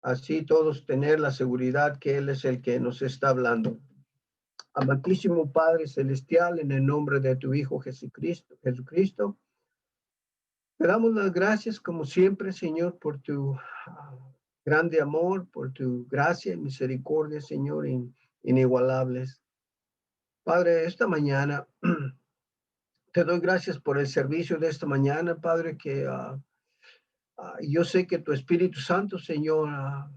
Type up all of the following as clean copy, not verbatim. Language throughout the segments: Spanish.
así todos tener la seguridad que Él es el que nos está hablando. Amantísimo Padre Celestial, en el nombre de tu Hijo Jesucristo, te damos las gracias como siempre, Señor, por tu grande amor, por tu gracia y misericordia, Señor, inigualables. Padre, esta mañana te doy gracias por el servicio de esta mañana, Padre, que yo sé que tu Espíritu Santo, Señor, ha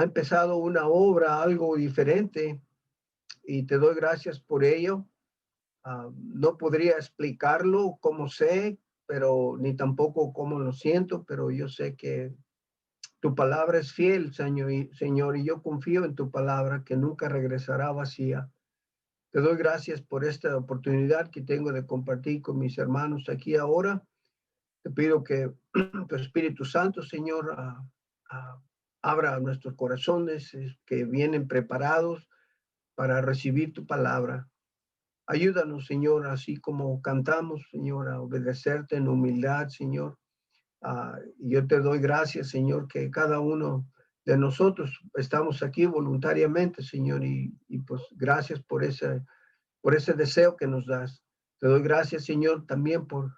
empezado una obra, algo diferente, y te doy gracias por ello. No podría explicarlo como sé, pero ni tampoco cómo lo siento, pero yo sé que tu palabra es fiel, Señor, y yo confío en tu palabra que nunca regresará vacía. Te doy gracias por esta oportunidad que tengo de compartir con mis hermanos aquí ahora. Te pido que tu Espíritu Santo, Señor, abra nuestros corazones que vienen preparados para recibir tu palabra. Ayúdanos, Señor, así como cantamos, Señor, a obedecerte en humildad, Señor. Yo te doy gracias, Señor, que cada uno de nosotros estamos aquí voluntariamente, Señor, y pues gracias por ese deseo que nos das. Te doy gracias, Señor, también por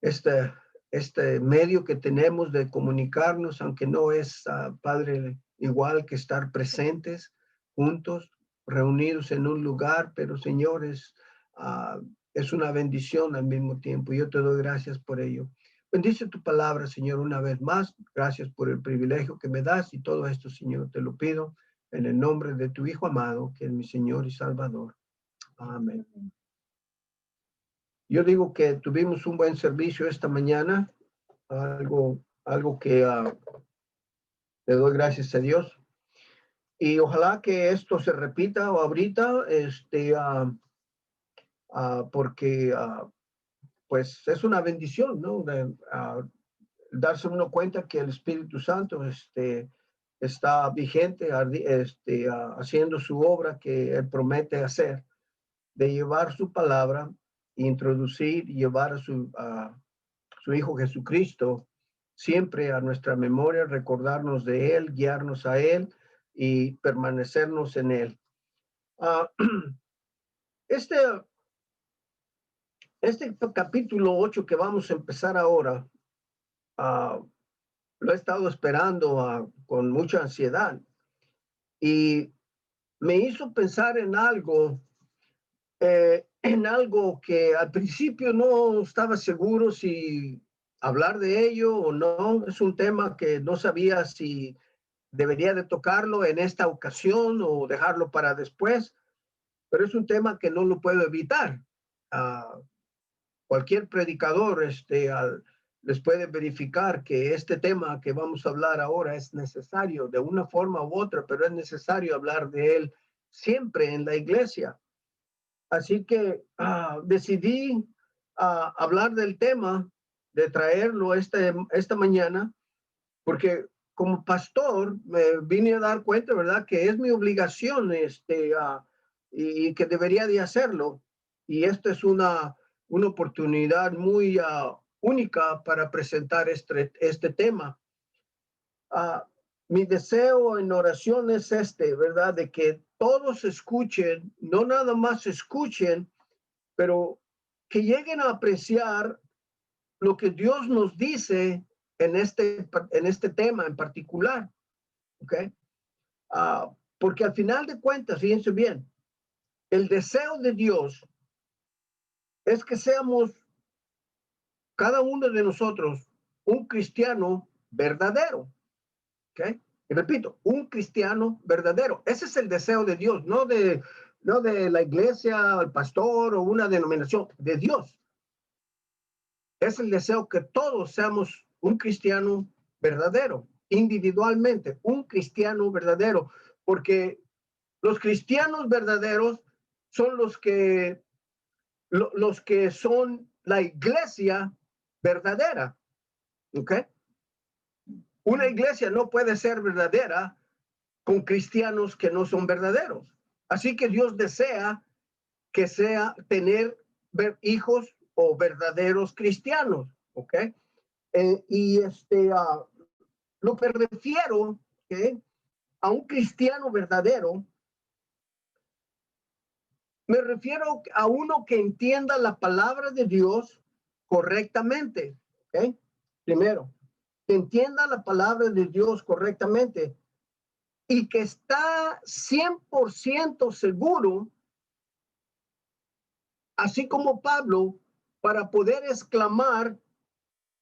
este, este medio que tenemos de comunicarnos, aunque no es, Padre, igual que estar presentes juntos, reunidos en un lugar, pero Señor, es una bendición al mismo tiempo. Yo te doy gracias por ello. Bendice tu palabra, Señor, una vez más. Gracias por el privilegio que me das y todo esto, Señor, te lo pido en el nombre de tu Hijo amado, que es mi Señor y Salvador. Amén. Yo digo que tuvimos un buen servicio esta mañana, algo que le doy gracias a Dios. Y ojalá que esto se repita ahorita, porque pues es una bendición, ¿no? Darse uno cuenta que el Espíritu Santo está vigente, haciendo su obra que Él promete hacer, de llevar su palabra, introducir y llevar a su Hijo Jesucristo siempre a nuestra memoria, recordarnos de Él, guiarnos a Él y permanecernos en Él. Uh, este, este capítulo 8 que vamos a empezar ahora, lo he estado esperando con mucha ansiedad y me hizo pensar en algo que al principio no estaba seguro si hablar de ello o no. Es un tema que no sabía si debería de tocarlo en esta ocasión o dejarlo para después, pero es un tema que no lo puedo evitar. Cualquier predicador les puede verificar que este tema que vamos a hablar ahora es necesario de una forma u otra, pero es necesario hablar de él siempre en la iglesia. Así que decidí hablar del tema, de traerlo esta mañana, porque como pastor me vine a dar cuenta, ¿verdad? Que es mi obligación y que debería de hacerlo. Y esta es una oportunidad muy única para presentar este tema. Mi deseo en oración es ¿verdad? De que todos escuchen, no nada más escuchen, pero que lleguen a apreciar lo que Dios nos dice en este tema en particular, ¿ok? Porque al final de cuentas, fíjense bien, el deseo de Dios es que seamos cada uno de nosotros un cristiano verdadero, ¿ok? Y repito, un cristiano verdadero. Ese es el deseo de Dios, no de la iglesia, el pastor o una denominación, de Dios. Es el deseo que todos seamos un cristiano verdadero, individualmente, un cristiano verdadero, porque los cristianos verdaderos son los que son la iglesia verdadera, ¿ok? Una iglesia no puede ser verdadera con cristianos que no son verdaderos. Así que Dios desea que tener hijos o verdaderos cristianos, ¿ok? Y lo que refiero, ¿okay?, a un cristiano verdadero, me refiero a uno que entienda la palabra de Dios correctamente. ¿Okay? Primero, que entienda la palabra de Dios correctamente y que está 100% seguro, así como Pablo, para poder exclamar: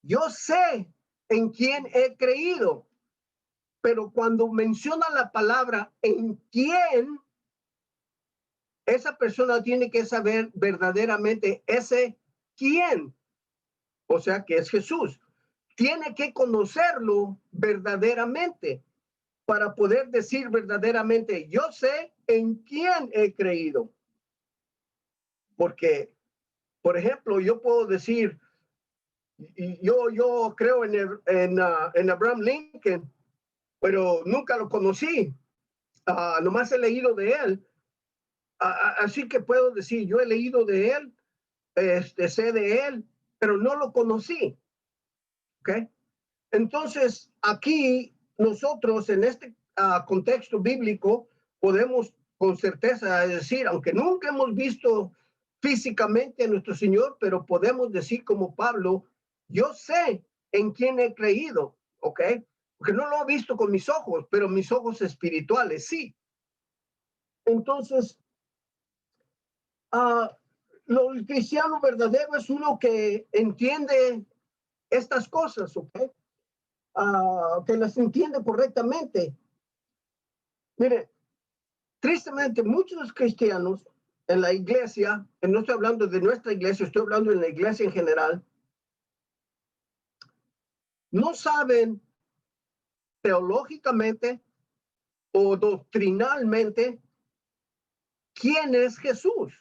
yo sé en quién he creído. Pero cuando menciona la palabra en quién, esa persona tiene que saber verdaderamente ese quién, o sea, que es Jesús. Tiene que conocerlo verdaderamente para poder decir verdaderamente: yo sé en quién he creído. Porque, por ejemplo, yo puedo decir, yo creo en Abraham Lincoln, pero nunca lo conocí. Nomás he leído de él. Así que puedo decir, yo he leído de él, sé de él, pero no lo conocí. ¿Ok? Entonces, aquí nosotros en este contexto bíblico podemos con certeza decir, aunque nunca hemos visto físicamente a nuestro Señor, pero podemos decir como Pablo: yo sé en quién he creído. ¿Ok? Porque no lo he visto con mis ojos, pero mis ojos espirituales sí. Entonces, el cristiano verdadero es uno que entiende estas cosas, ¿ok? Que las entiende correctamente. Mire, tristemente muchos cristianos en la iglesia, no estoy hablando de nuestra iglesia, estoy hablando de la iglesia en general, no saben teológicamente o doctrinalmente quién es Jesús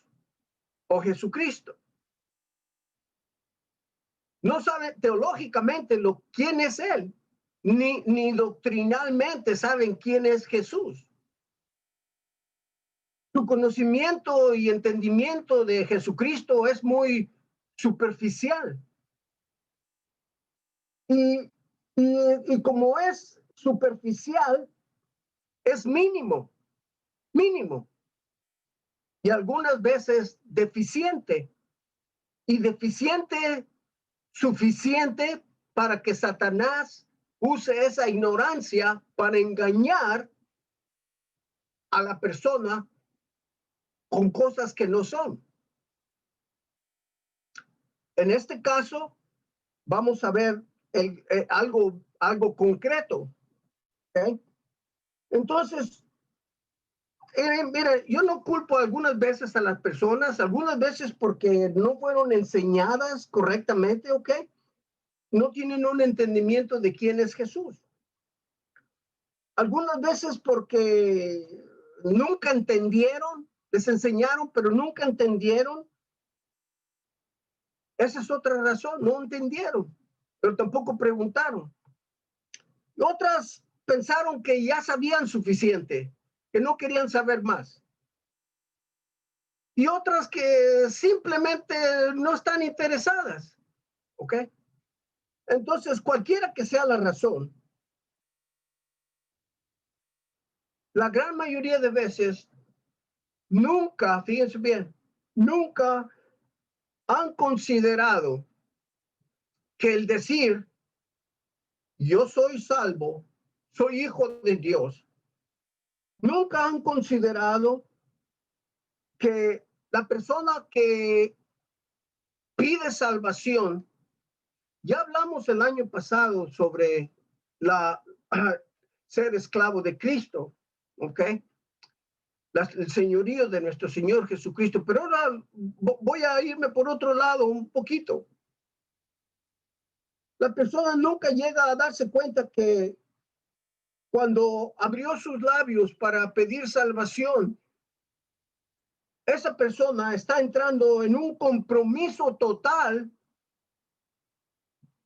o Jesucristo. No saben teológicamente quién es Él, ni doctrinalmente saben quién es Jesús. Su conocimiento y entendimiento de Jesucristo es muy superficial. Y como es superficial, es mínimo. Y algunas veces deficiente. Y deficiente suficiente para que Satanás use esa ignorancia para engañar a la persona con cosas que no son. En este caso, vamos a ver algo concreto. ¿Okay? Entonces, mira, yo no culpo algunas veces a las personas, algunas veces porque no fueron enseñadas correctamente, ¿ok? No tienen un entendimiento de quién es Jesús. Algunas veces porque nunca entendieron, les enseñaron, pero nunca entendieron. Esa es otra razón, no entendieron, pero tampoco preguntaron. Y otras pensaron que ya sabían suficiente, que no querían saber más. Y otras que simplemente no están interesadas, ¿ok? Entonces, cualquiera que sea la razón, la gran mayoría de veces, nunca, fíjense bien, nunca han considerado que el decir yo soy salvo, soy hijo de Dios, nunca han considerado que la persona que pide salvación, ya hablamos el año pasado sobre ser esclavo de Cristo, ¿ok? El señorío de nuestro Señor Jesucristo, pero ahora voy a irme por otro lado un poquito. La persona nunca llega a darse cuenta que cuando abrió sus labios para pedir salvación, esa persona está entrando en un compromiso total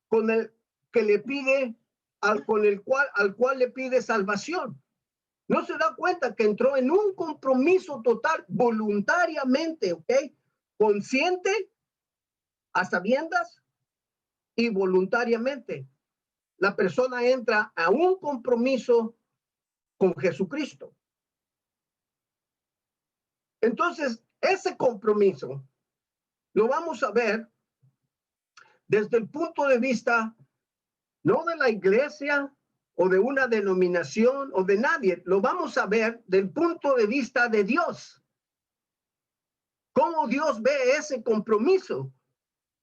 con el que le pide, al cual le pide salvación. No se da cuenta que entró en un compromiso total voluntariamente, ¿ok? Consciente, a sabiendas y voluntariamente. la persona entra a un compromiso con Jesucristo. Entonces, ese compromiso lo vamos a ver desde el punto de vista no de la iglesia o de una denominación o de nadie, lo vamos a ver del punto de vista de Dios. Cómo Dios ve ese compromiso,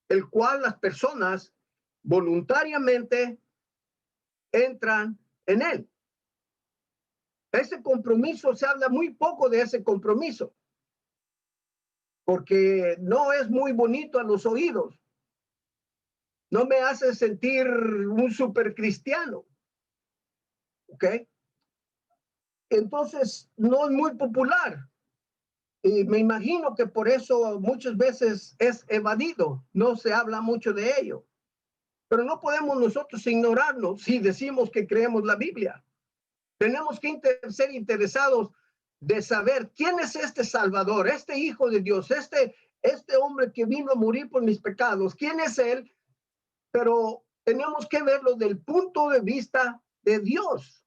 el cual las personas voluntariamente entran en él. Ese compromiso, se habla muy poco de ese compromiso, porque no es muy bonito a los oídos. No me hace sentir un super cristiano. ¿Ok? Entonces, no es muy popular. Y me imagino que por eso muchas veces es evadido. No se habla mucho de ello. Pero no podemos nosotros ignorarnos si decimos que creemos la Biblia. Tenemos que ser interesados de saber quién es este Salvador, este Hijo de Dios, este hombre que vino a morir por mis pecados. ¿Quién es él? Pero tenemos que verlo del punto de vista de Dios,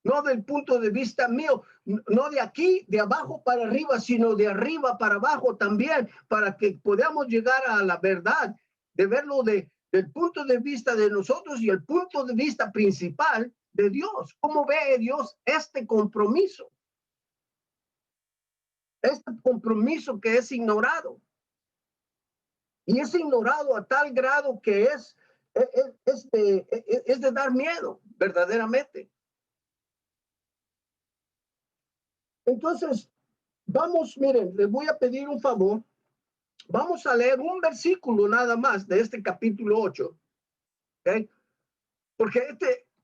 no del punto de vista mío, no de aquí, de abajo para arriba, sino de arriba para abajo también, para que podamos llegar a la verdad, de verlo del punto de vista de nosotros y el punto de vista principal de Dios. ¿Cómo ve Dios este compromiso? Este compromiso que es ignorado. Y es ignorado a tal grado que es de dar miedo, verdaderamente. Entonces, vamos, miren, les voy a pedir un favor. Vamos a leer un versículo nada más de este capítulo 8. ¿Okay? Porque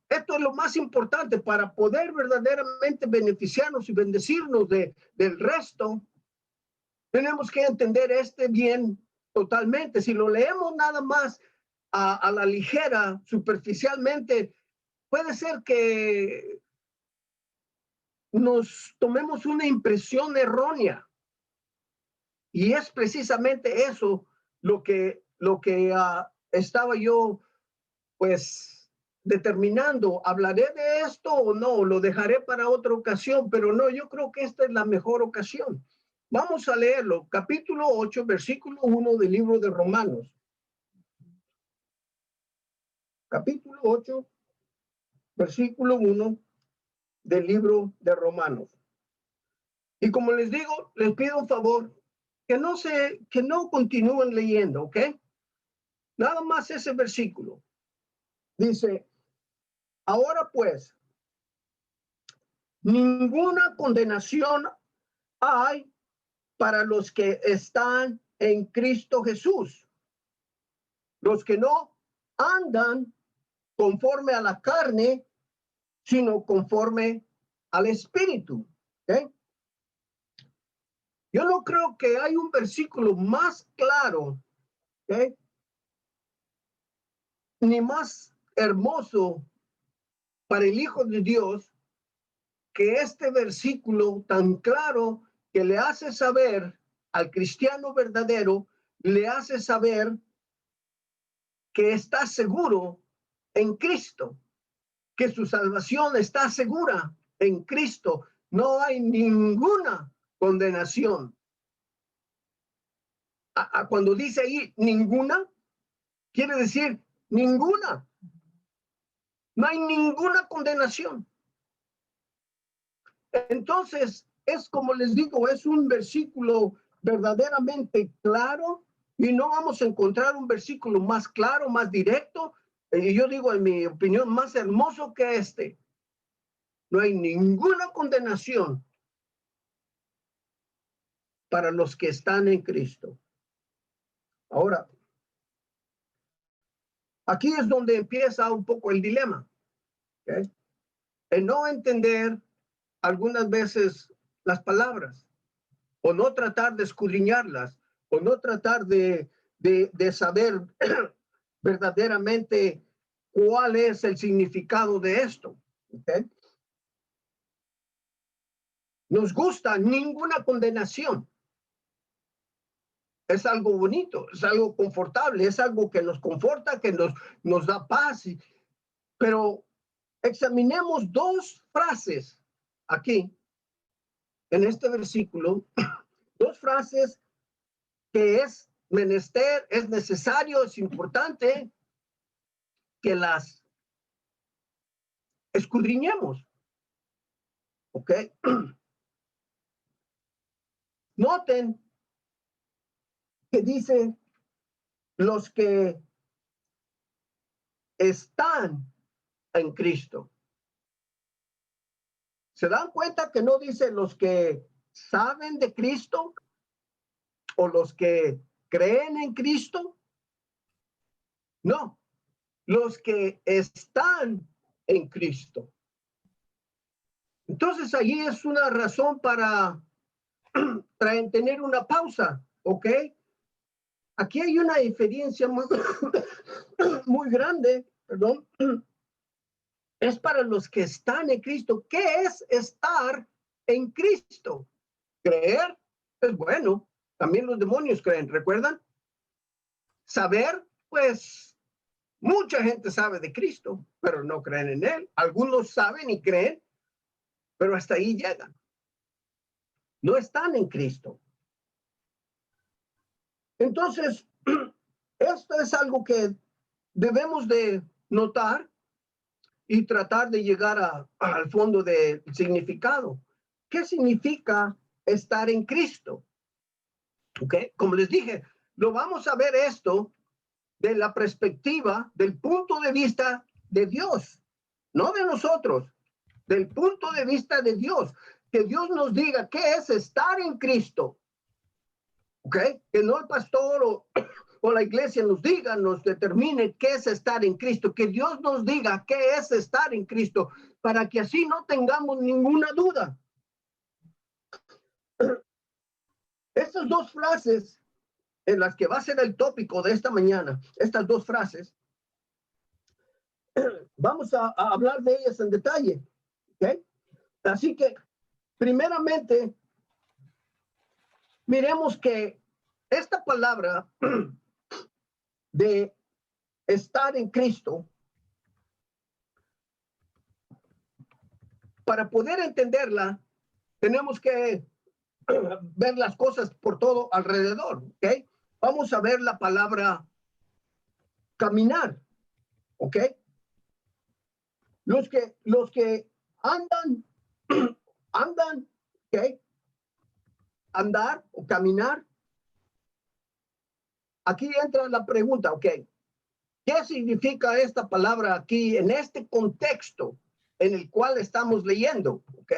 esto es lo más importante para poder verdaderamente beneficiarnos y bendecirnos del resto. Tenemos que entender bien totalmente. Si lo leemos nada más a la ligera, superficialmente, puede ser que nos tomemos una impresión errónea. Y es precisamente eso lo que estaba yo, pues, determinando. ¿Hablaré de esto o no? ¿Lo dejaré para otra ocasión? Pero no, yo creo que esta es la mejor ocasión. Vamos a leerlo, capítulo 8, versículo 1 del libro de Romanos. Capítulo 8, versículo 1 del libro de Romanos. Y como les digo, les pido un favor, que no continúen leyendo, ¿ok? Nada más ese versículo. Dice, ahora pues, ninguna condenación hay para los que están en Cristo Jesús, los que no andan conforme a la carne, sino conforme al Espíritu. ¿Okay? Yo no creo que hay un versículo más claro, ¿okay?, ni más hermoso para el Hijo de Dios que este versículo tan claro que le hace saber al cristiano verdadero, le hace saber que está seguro en Cristo, que su salvación está segura en Cristo. No hay ninguna condenación. Cuando dice ahí ninguna, quiere decir ninguna. No hay ninguna condenación. Entonces, es como les digo, es un versículo verdaderamente claro y no vamos a encontrar un versículo más claro, más directo, y yo digo, en mi opinión, más hermoso que este. No hay ninguna condenación para los que están en Cristo. Ahora, aquí es donde empieza un poco el dilema, ¿okay? El no entender algunas veces las palabras, o no tratar de escudriñarlas, o no tratar de saber verdaderamente cuál es el significado de esto. ¿Okay? Nos gusta ninguna condenación. Es algo bonito, es algo confortable, es algo que nos conforta, que nos da paz. Pero examinemos dos frases aquí, en este versículo, dos frases que es menester, es necesario, es importante que las escudriñemos. ¿Ok? Noten que dice los que están en Cristo. ¿Se dan cuenta que no dice los que saben de Cristo o los que creen en Cristo? No, los que están en Cristo. Entonces allí es una razón para tener una pausa, ¿ok? Aquí hay una diferencia muy, muy grande, perdón. Es para los que están en Cristo. ¿Qué es estar en Cristo? Creer es bueno. También los demonios creen, ¿recuerdan? Saber, pues mucha gente sabe de Cristo, pero no creen en Él. Algunos saben y creen, pero hasta ahí llegan. No están en Cristo. Entonces, esto es algo que debemos de notar y tratar de llegar al fondo del significado. ¿Qué significa estar en Cristo? ¿Ok? Como les dije, lo vamos a ver esto de la perspectiva, del punto de vista de Dios, no de nosotros, del punto de vista de Dios. Que Dios nos diga qué es estar en Cristo. ¿Ok? Que no el pastor o la iglesia nos diga, nos determine qué es estar en Cristo, que Dios nos diga qué es estar en Cristo, para que así no tengamos ninguna duda. Estas dos frases en las que va a ser el tópico de esta mañana, estas dos frases, vamos a hablar de ellas en detalle, ¿ok? Así que, primeramente, miremos que esta palabra de estar en Cristo, para poder entenderla, tenemos que ver las cosas por todo alrededor, ¿ok? Vamos a ver la palabra caminar, ¿ok? Los que andan, ¿ok? Andar o caminar. Aquí entra la pregunta, ¿ok? ¿Qué significa esta palabra aquí en este contexto en el cual estamos leyendo? ¿Ok?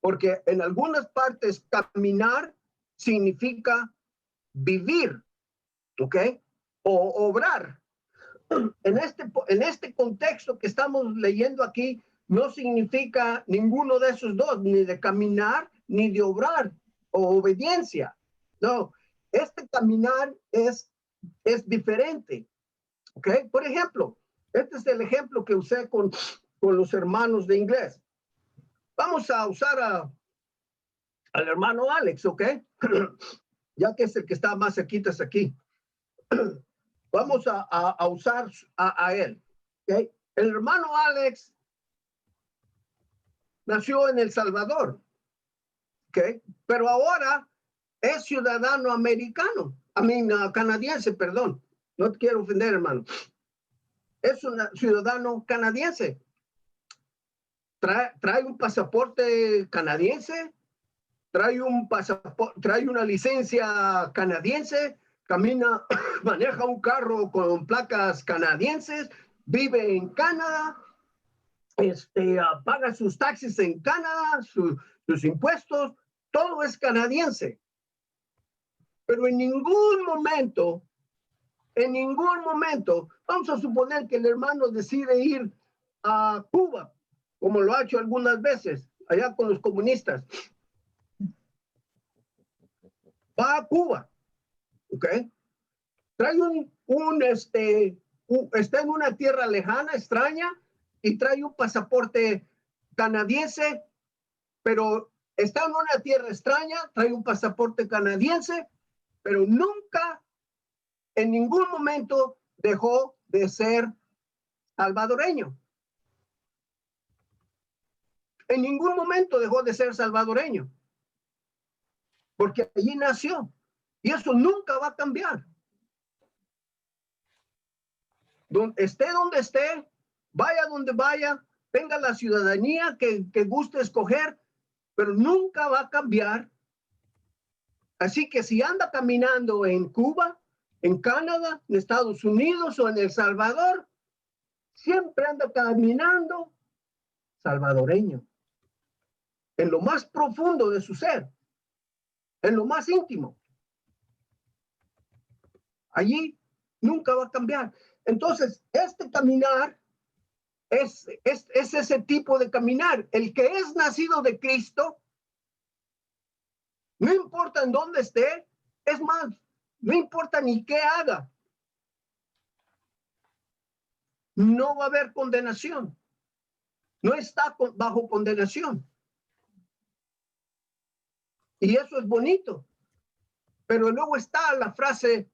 Porque en algunas partes caminar significa vivir, ¿ok? O obrar. En este contexto que estamos leyendo aquí, no significa ninguno de esos dos, ni de caminar, ni de obrar o obediencia. No, este caminar es diferente. ¿Ok? Por ejemplo, este es el ejemplo que usé con los hermanos de inglés. Vamos a usar al hermano Alex, ¿ok? Ya que es el que está más cerquita aquí. Vamos a usar a él, ¿ok? El hermano Alex nació en El Salvador, ¿ok? Pero ahora es ciudadano americano, canadiense, perdón. No te quiero ofender, hermano. Es un ciudadano canadiense. Trae un pasaporte canadiense, trae una licencia canadiense, camina, maneja un carro con placas canadienses, vive en Canadá, paga sus taxis en Canadá, sus impuestos, todo es canadiense. Pero en ningún momento, vamos a suponer que el hermano decide ir a Cuba, como lo ha hecho algunas veces, allá con los comunistas. Va a Cuba, ¿ok? Trae está en una tierra lejana, extraña, y trae un pasaporte canadiense, pero está en una tierra extraña, trae un pasaporte canadiense, pero nunca, en ningún momento, dejó de ser salvadoreño. En ningún momento dejó de ser salvadoreño, porque allí nació. Y eso nunca va a cambiar. Esté donde esté, vaya donde vaya, tenga la ciudadanía que guste escoger, pero nunca va a cambiar. Así que si anda caminando en Cuba, en Canadá, en Estados Unidos o en El Salvador, siempre anda caminando salvadoreño, en lo más profundo de su ser, en lo más íntimo. Allí nunca va a cambiar. Entonces, este caminar es ese tipo de caminar. El que es nacido de Cristo, no importa en dónde esté, es más, no importa ni qué haga, no va a haber condenación. No está bajo condenación. Y eso es bonito. Pero luego está la frase,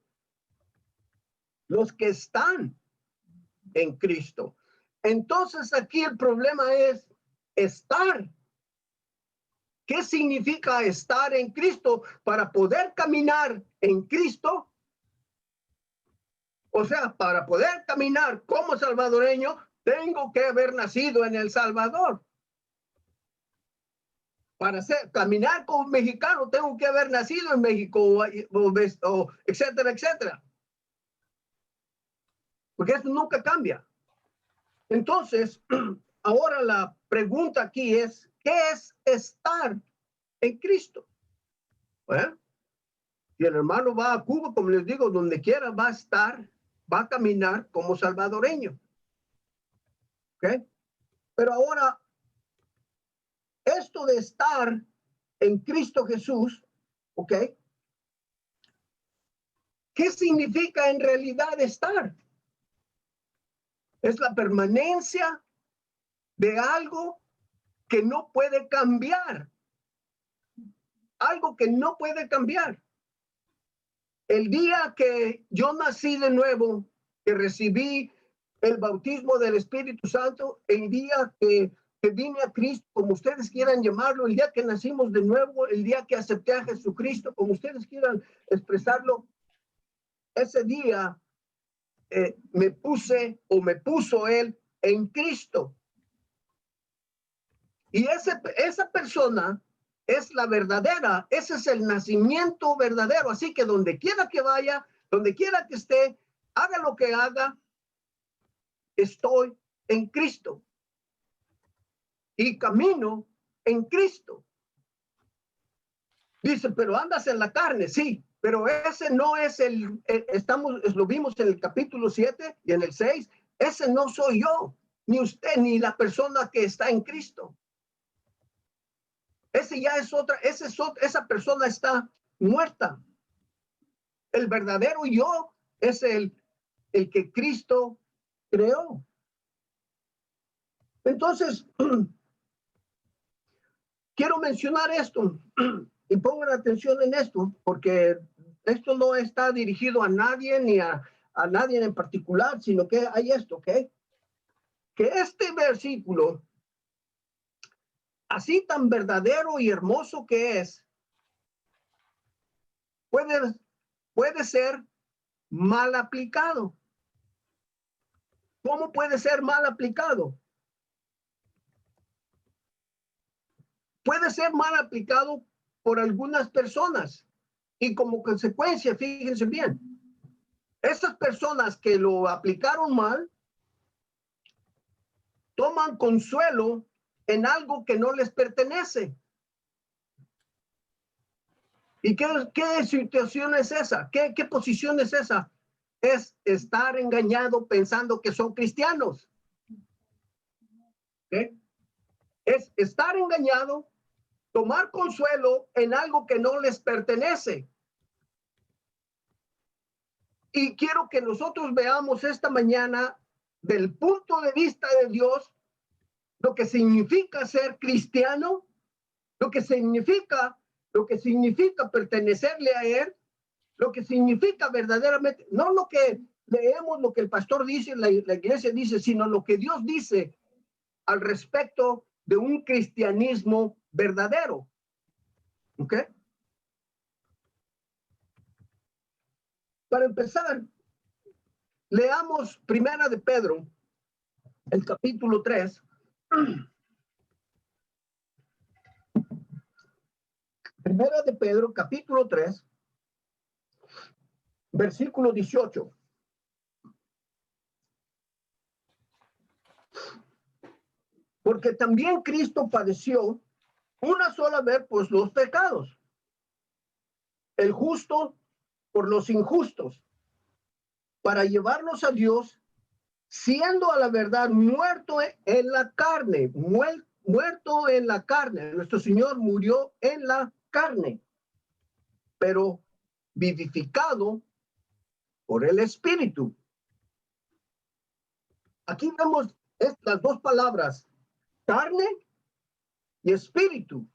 los que están en Cristo. Entonces aquí el problema es estar. ¿Qué significa estar en Cristo? Para poder caminar en Cristo, o sea, para poder caminar como salvadoreño, tengo que haber nacido en El Salvador. Para caminar como mexicano, tengo que haber nacido en México, o etcétera, etcétera. Porque eso nunca cambia. Entonces, ahora la pregunta aquí es, ¿qué es estar en Cristo? ¿Eh? Si el hermano va a Cuba, como les digo, donde quiera va a estar, va a caminar como salvadoreño. ¿Ok? Pero ahora, esto de estar en Cristo Jesús, ¿ok? ¿Qué significa en realidad estar? Es la permanencia de algo que no puede cambiar. Algo que no puede cambiar. El día que yo nací de nuevo, que recibí el bautismo del Espíritu Santo, el día que vine a Cristo, como ustedes quieran llamarlo, el día que nacimos de nuevo, el día que acepté a Jesucristo, como ustedes quieran expresarlo, ese día me puso Él en Cristo. Y esa persona es la verdadera, ese es el nacimiento verdadero. Así que donde quiera que vaya, donde quiera que esté, haga lo que haga, estoy en Cristo. Y camino en Cristo. Dice, pero andas en la carne, sí, pero ese no es lo vimos en el capítulo 7 y en el 6, ese no soy yo, ni usted, ni la persona que está en Cristo. Ese ya es otra, esa persona está muerta. El verdadero yo es el que Cristo creó. Entonces, quiero mencionar esto y pongan atención en esto, porque esto no está dirigido a nadie ni a nadie en particular, sino que hay esto, ¿ok? Que este versículo, así tan verdadero y hermoso que es, puede ser mal aplicado. ¿Cómo puede ser mal aplicado? Puede ser mal aplicado por algunas personas y como consecuencia, fíjense bien, esas personas que lo aplicaron mal toman consuelo en algo que no les pertenece. ¿Y qué situación es esa? ¿Qué posición es esa? Es estar engañado pensando que son cristianos. ¿Okay? Es estar engañado, tomar consuelo en algo que no les pertenece. Y quiero que nosotros veamos esta mañana del punto de vista de Dios lo que significa ser cristiano, lo que significa pertenecerle a Él, lo que significa verdaderamente, no lo que leemos, lo que el pastor dice, la iglesia dice, sino lo que Dios dice al respecto de un cristianismo verdadero. ¿Ok? Para empezar, leamos Primera de Pedro, el capítulo 3. Primera de Pedro, capítulo 3, versículo 18. Porque también Cristo padeció una sola vez por los pecados, el justo por los injustos, para llevarnos a Dios, siendo a la verdad muerto en la carne, muerto en la carne. Nuestro Señor murió en la carne, pero vivificado por el Espíritu. Aquí vemos estas dos palabras, carne y espíritu,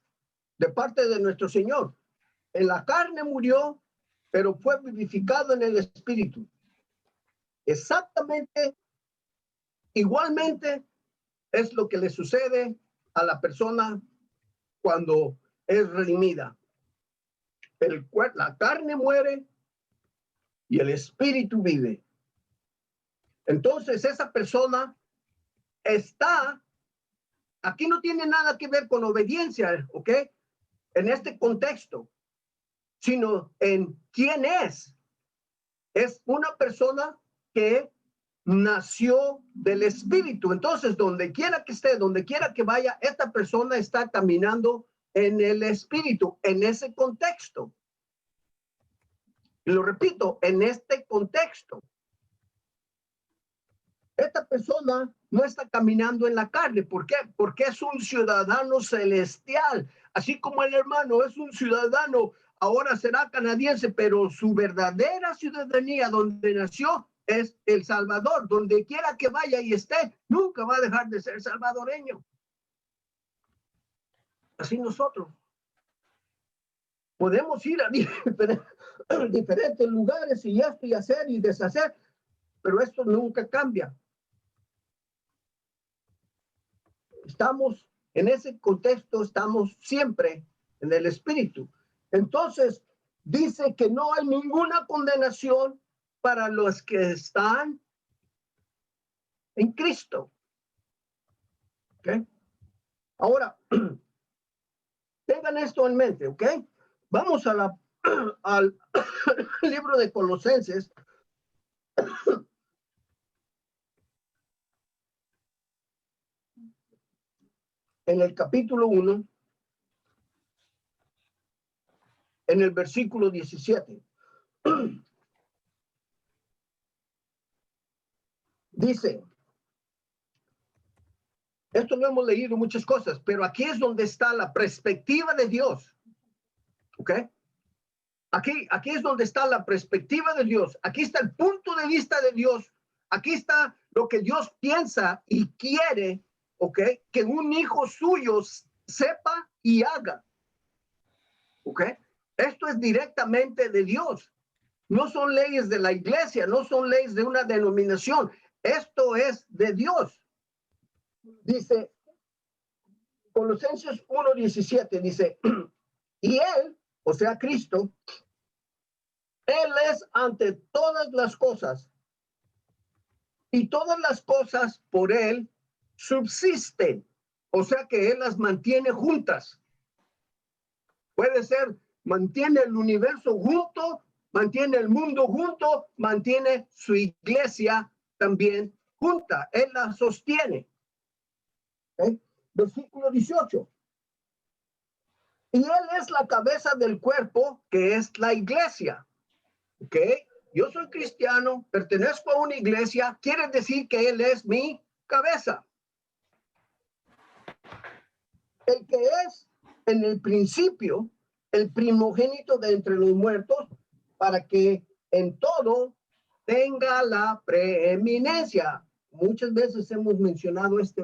de parte de nuestro Señor. En la carne murió, pero fue vivificado en el Espíritu. Exactamente, igualmente, es lo que le sucede a la persona cuando es redimida. La carne muere y el Espíritu vive. Entonces, esa persona está, aquí no tiene nada que ver con obediencia, ¿ok? En este contexto, sino en quién es. Es una persona que nació del Espíritu. Entonces, donde quiera que esté, donde quiera que vaya, esta persona está caminando en el Espíritu, en ese contexto. Y lo repito, en este contexto. Esta persona no está caminando en la carne. ¿Por qué? Porque es un ciudadano celestial. Así como el hermano es un ciudadano, ahora será canadiense, pero su verdadera ciudadanía donde nació es El Salvador. Donde quiera que vaya y esté, nunca va a dejar de ser salvadoreño. Así nosotros podemos ir a diferentes lugares y esto y hacer y deshacer, pero esto nunca cambia. Estamos en ese contexto, estamos siempre en el Espíritu. Entonces, dice que no hay ninguna condenación para los que están en Cristo. ¿Ok? Ahora, tengan esto en mente, ¿ok? Vamos al libro de Colosenses. En el capítulo 1, en el versículo 17. Dice, esto lo hemos leído muchas cosas, pero aquí es donde está la perspectiva de Dios. ¿Ok? Aquí es donde está la perspectiva de Dios. Aquí está el punto de vista de Dios. Aquí está lo que Dios piensa y quiere, ¿ok? Que un hijo suyo sepa y haga. ¿Ok? Esto es directamente de Dios. No son leyes de la iglesia, no son leyes de una denominación. Esto es de Dios. Dice, Colosenses 1:17, dice, y él, o sea, Cristo, él es ante todas las cosas y todas las cosas por él subsisten. O sea que él las mantiene juntas. Puede ser, mantiene el universo junto, mantiene el mundo junto, mantiene su iglesia también junta. Él la sostiene. ¿Okay? Versículo 18. Y él es la cabeza del cuerpo, que es la iglesia. ¿Ok? Yo soy cristiano, pertenezco a una iglesia, quiere decir que él es mi cabeza. El que es en el principio el primogénito de entre los muertos, para que en todo tenga la preeminencia. Muchas veces hemos mencionado esta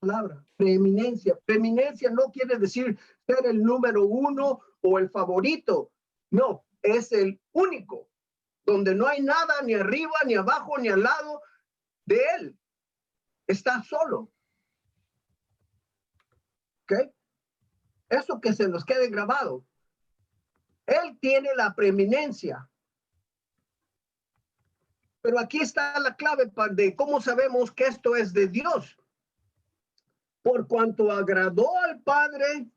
palabra, preeminencia. Preeminencia no quiere decir ser el número uno o el favorito. No, es el único, donde no hay nada ni arriba, ni abajo, ni al lado de él. Está solo. ¿Ok? Eso que se nos quede grabado. Él tiene la preeminencia. Pero aquí está la clave de cómo sabemos que esto es de Dios. Por cuanto agradó al Padre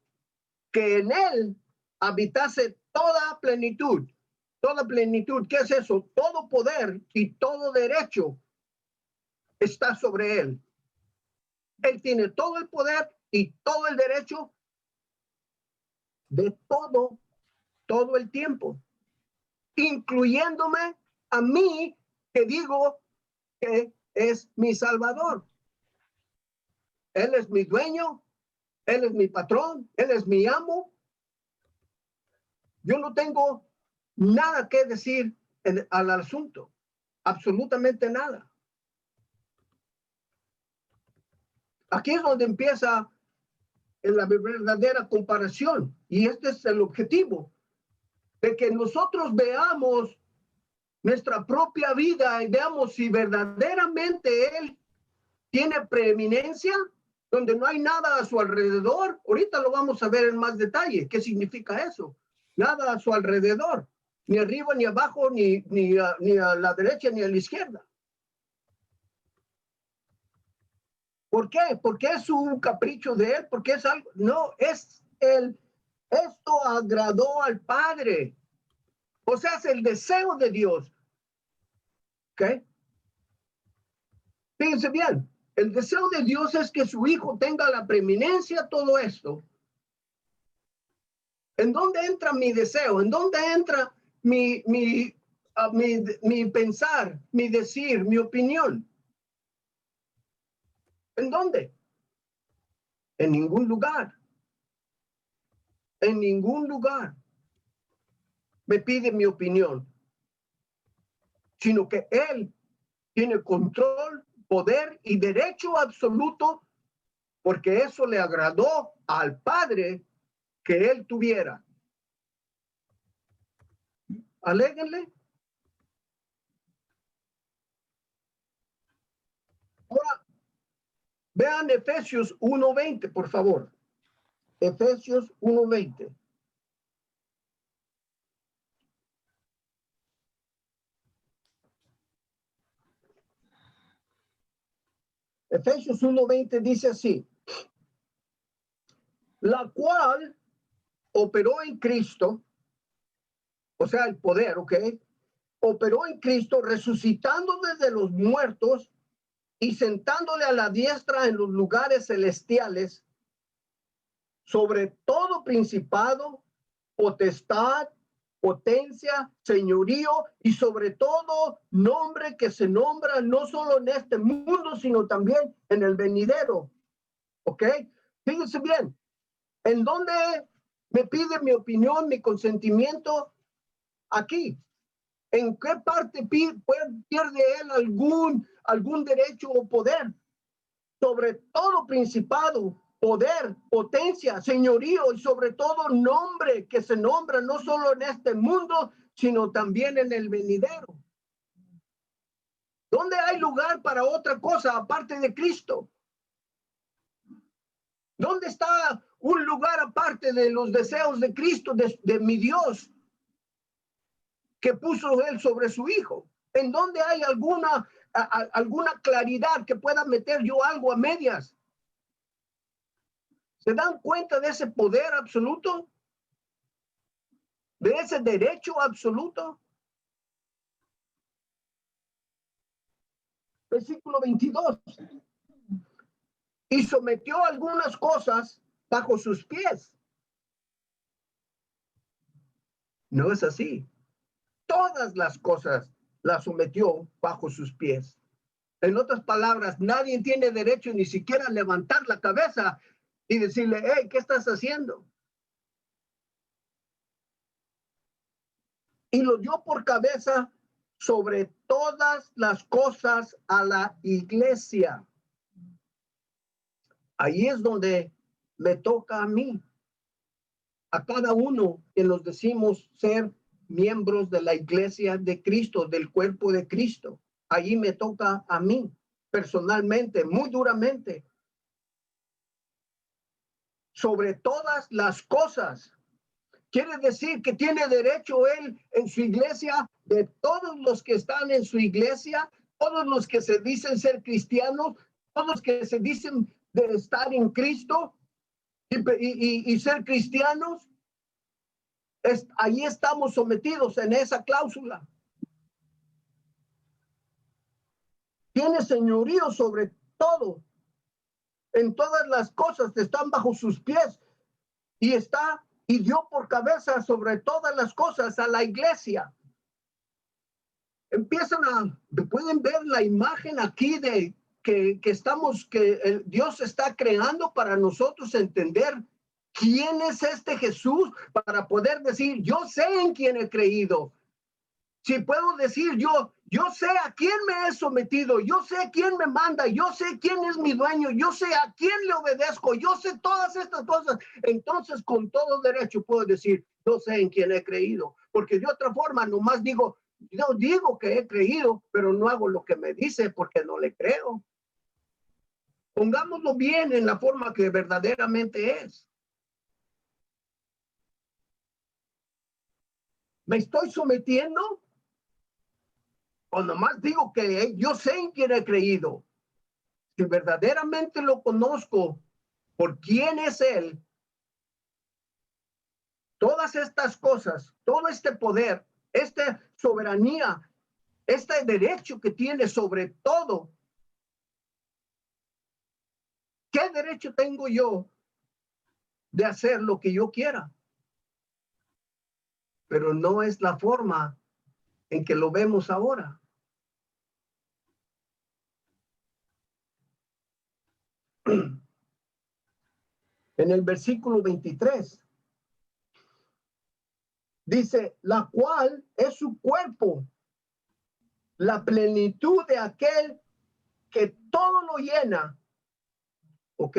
que en él habitase toda plenitud. Toda plenitud, ¿qué es eso? Todo poder y todo derecho está sobre él. Él tiene todo el poder y todo el derecho de todo el tiempo, incluyéndome a mí, que digo que es mi Salvador. Él es mi dueño, él es mi patrón, él es mi amo. Yo no tengo nada que decir al asunto, absolutamente nada. Aquí es donde empieza la verdadera comparación, y este es el objetivo, de que nosotros veamos nuestra propia vida y veamos si verdaderamente Él tiene preeminencia, donde no hay nada a su alrededor. Ahorita lo vamos a ver en más detalle. ¿Qué significa eso? Nada a su alrededor, ni arriba, ni abajo, ni a la derecha, ni a la izquierda. ¿Por qué? Porque es un capricho de Él, porque es algo, no, es esto agradó al Padre. O sea, es el deseo de Dios. ¿Ok? Fíjense bien, el deseo de Dios es que su hijo tenga la preeminencia, todo esto. ¿En dónde entra mi deseo? ¿En dónde entra mi pensar, mi decir, mi opinión? ¿En dónde? En ningún lugar. En ningún lugar me pide mi opinión, sino que Él tiene control, poder y derecho absoluto, porque eso le agradó al Padre que Él tuviera. Aléguenle. Ahora, vean Efesios 1:20, por favor. Efesios 1:20. Efesios 1:20 dice así: la cual operó en Cristo, o sea, el poder, ¿ok? Operó en Cristo, resucitando desde los muertos y sentándole a la diestra en los lugares celestiales, sobre todo principado, potestad, potencia, señorío y sobre todo nombre que se nombra no solo en este mundo, sino también en el venidero. ¿Ok? Fíjense bien, ¿en dónde me pide mi opinión, mi consentimiento? Aquí. ¿En qué parte pierde él algún derecho o poder? Sobre todo principado, poder, potencia, señorío y sobre todo nombre que se nombra no solo en este mundo, sino también en el venidero. ¿Dónde hay lugar para otra cosa aparte de Cristo? ¿Dónde está un lugar aparte de los deseos de Cristo, de mi Dios, que puso Él sobre su Hijo? ¿En dónde hay alguna claridad que pueda meter yo algo a medias? ¿Se dan cuenta de ese poder absoluto? ¿De ese derecho absoluto? Versículo 22. Y sometió algunas cosas bajo sus pies. No es así. Todas las cosas las sometió bajo sus pies. En otras palabras, nadie tiene derecho ni siquiera a levantar la cabeza y decirle, hey, ¿qué estás haciendo? Y lo dio por cabeza sobre todas las cosas a la iglesia. Ahí es donde me toca a mí, a cada uno que nos decimos ser miembros de la iglesia de Cristo, del cuerpo de Cristo. Ahí me toca a mí, personalmente, muy duramente, sobre todas las cosas. Quiere decir que tiene derecho él en su iglesia, de todos los que están en su iglesia, todos los que se dicen ser cristianos, todos los que se dicen de estar en Cristo y ser cristianos. Ahí estamos sometidos en esa cláusula. Tiene señorío sobre todo. En todas las cosas están bajo sus pies y dio por cabeza sobre todas las cosas a la iglesia. Pueden ver la imagen aquí de que Dios está creando para nosotros entender quién es este Jesús, para poder decir, yo sé en quién he creído. Si puedo decir yo sé a quién me he sometido, yo sé quién me manda, yo sé quién es mi dueño, yo sé a quién le obedezco, yo sé todas estas cosas. Entonces, con todo derecho puedo decir, yo sé en quién he creído, porque de otra forma nomás digo que he creído, pero no hago lo que me dice porque no le creo. Pongámoslo bien en la forma que verdaderamente es. ¿Me estoy sometiendo? O nomás digo que yo sé en quién he creído. Si verdaderamente lo conozco por quién es él, todas estas cosas, todo este poder, esta soberanía, este derecho que tiene sobre todo, ¿qué derecho tengo yo de hacer lo que yo quiera? Pero no es la forma en que lo vemos ahora. En el versículo 23 dice, la cual es su cuerpo, la plenitud de aquel que todo lo llena. ¿Ok?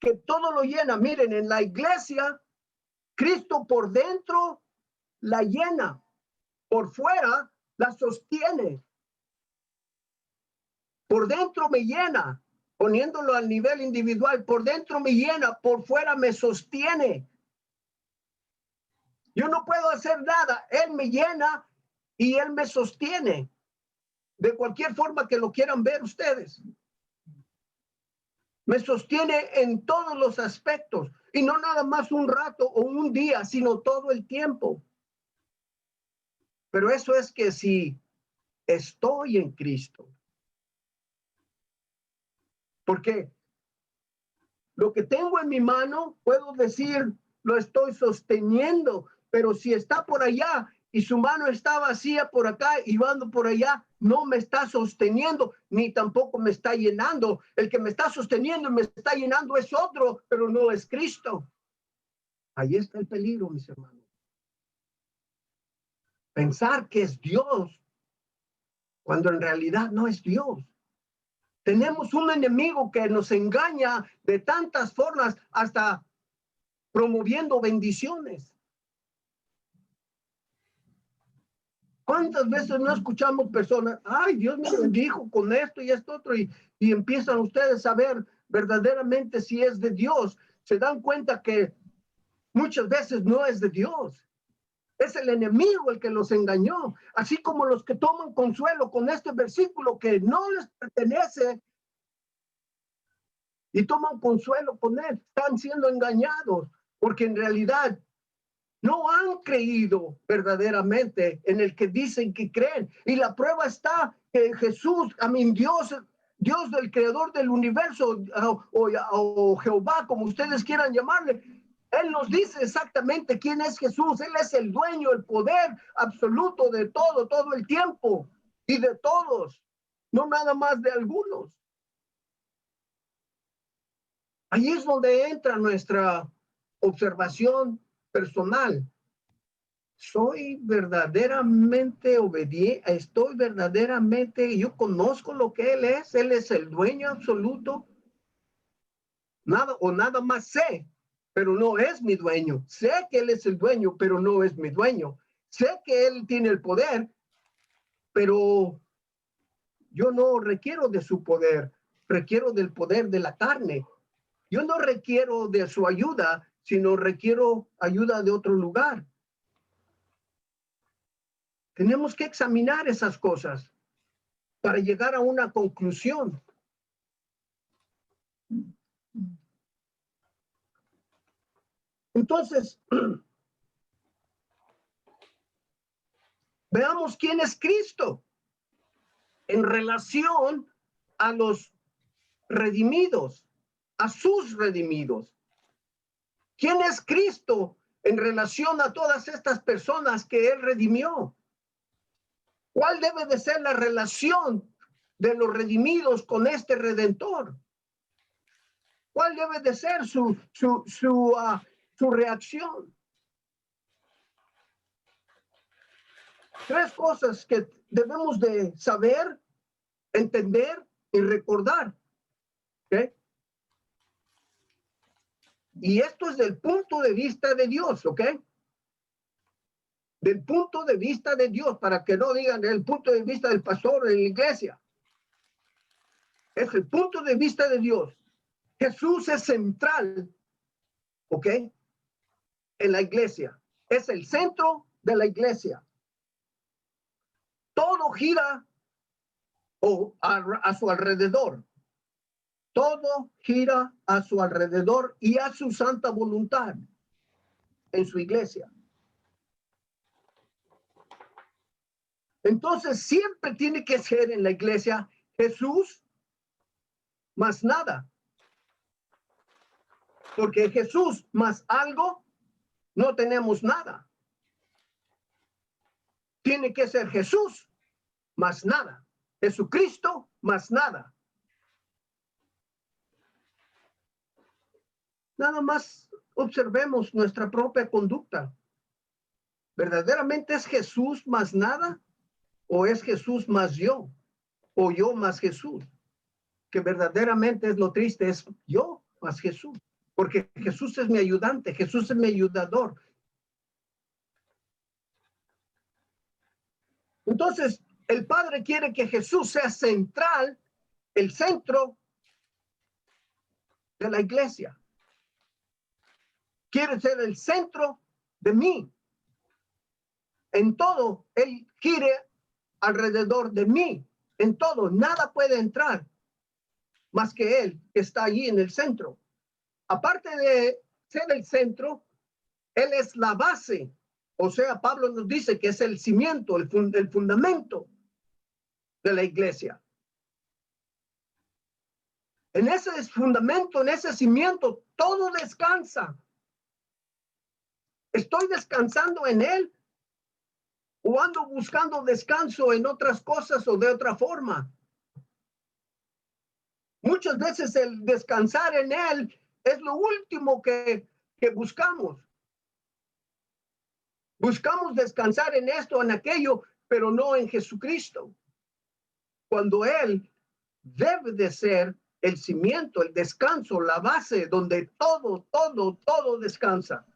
Que todo lo llena. Miren, en la iglesia, Cristo por dentro la llena, por fuera la sostiene. Por dentro me llena, poniéndolo al nivel individual, por dentro me llena, por fuera me sostiene. Yo no puedo hacer nada, Él me llena y Él me sostiene. De cualquier forma que lo quieran ver ustedes. Me sostiene en todos los aspectos y no nada más un rato o un día, sino todo el tiempo. Pero eso es que si estoy en Cristo, porque lo que tengo en mi mano, puedo decir, lo estoy sosteniendo, pero si está por allá y su mano está vacía por acá y ando por allá, no me está sosteniendo, ni tampoco me está llenando. El que me está sosteniendo y me está llenando es otro, pero no es Cristo. Ahí está el peligro, mis hermanos. Pensar que es Dios, cuando en realidad no es Dios. Tenemos un enemigo que nos engaña de tantas formas, hasta promoviendo bendiciones. ¿Cuántas veces no escuchamos personas, ay, Dios me bendijo con esto y esto otro, y empiezan ustedes a ver verdaderamente si es de Dios? Se dan cuenta que muchas veces no es de Dios. Es el enemigo el que los engañó, así como los que toman consuelo con este versículo que no les pertenece y toman consuelo con él, están siendo engañados, porque en realidad no han creído verdaderamente en el que dicen que creen. Y la prueba está que Jesús, Dios del creador del universo, o Jehová, como ustedes quieran llamarle, Él nos dice exactamente quién es Jesús. Él es el dueño, el poder absoluto de todo el tiempo y de todos, no nada más de algunos. Ahí es donde entra nuestra observación personal. Soy verdaderamente obediente, estoy verdaderamente, yo conozco lo que Él es el dueño absoluto. Nada más sé, pero no es mi dueño. Sé que Él es el dueño, pero no es mi dueño. Sé que Él tiene el poder, pero yo no requiero de su poder, requiero del poder de la carne. Yo no requiero de su ayuda, sino requiero ayuda de otro lugar. Tenemos que examinar esas cosas para llegar a una conclusión. Entonces, veamos quién es Cristo en relación a los redimidos, a sus redimidos. ¿Quién es Cristo en relación a todas estas personas que Él redimió? ¿Cuál debe de ser la relación de los redimidos con este Redentor? ¿Cuál debe de ser su reacción? Tres cosas que debemos de saber, entender y recordar. ¿Okay? Y esto es del punto de vista de Dios, ¿ok? Del punto de vista de Dios, para que no digan el punto de vista del pastor en la iglesia. Es el punto de vista de Dios. Jesús es central, ¿ok? En la iglesia. Es el centro de la iglesia. Todo gira a su alrededor. Todo gira a su alrededor y a su santa voluntad en su iglesia. Entonces siempre tiene que ser en la iglesia Jesús más nada. Porque Jesús más algo, no tenemos nada. Tiene que ser Jesús más nada. Jesucristo más nada. Nada más observemos nuestra propia conducta. ¿Verdaderamente es Jesús más nada? ¿O es Jesús más yo? ¿O yo más Jesús? Que verdaderamente es lo triste, es yo más Jesús. Porque Jesús es mi ayudante, Jesús es mi ayudador. Entonces, el Padre quiere que Jesús sea central, el centro de la iglesia. Quiere ser el centro de mí. En todo, Él quiere alrededor de mí. En todo, nada puede entrar más que Él, que está allí en el centro. Aparte de ser el centro, Él es la base. O sea, Pablo nos dice que es el cimiento, el fundamento de la iglesia. En ese fundamento, en ese cimiento, todo descansa. ¿Estoy descansando en Él? ¿O ando buscando descanso en otras cosas o de otra forma? Muchas veces el descansar en Él es lo último que buscamos. Buscamos descansar en esto, en aquello, pero no en Jesucristo. Cuando Él debe de ser el cimiento, el descanso, la base donde todo descansa.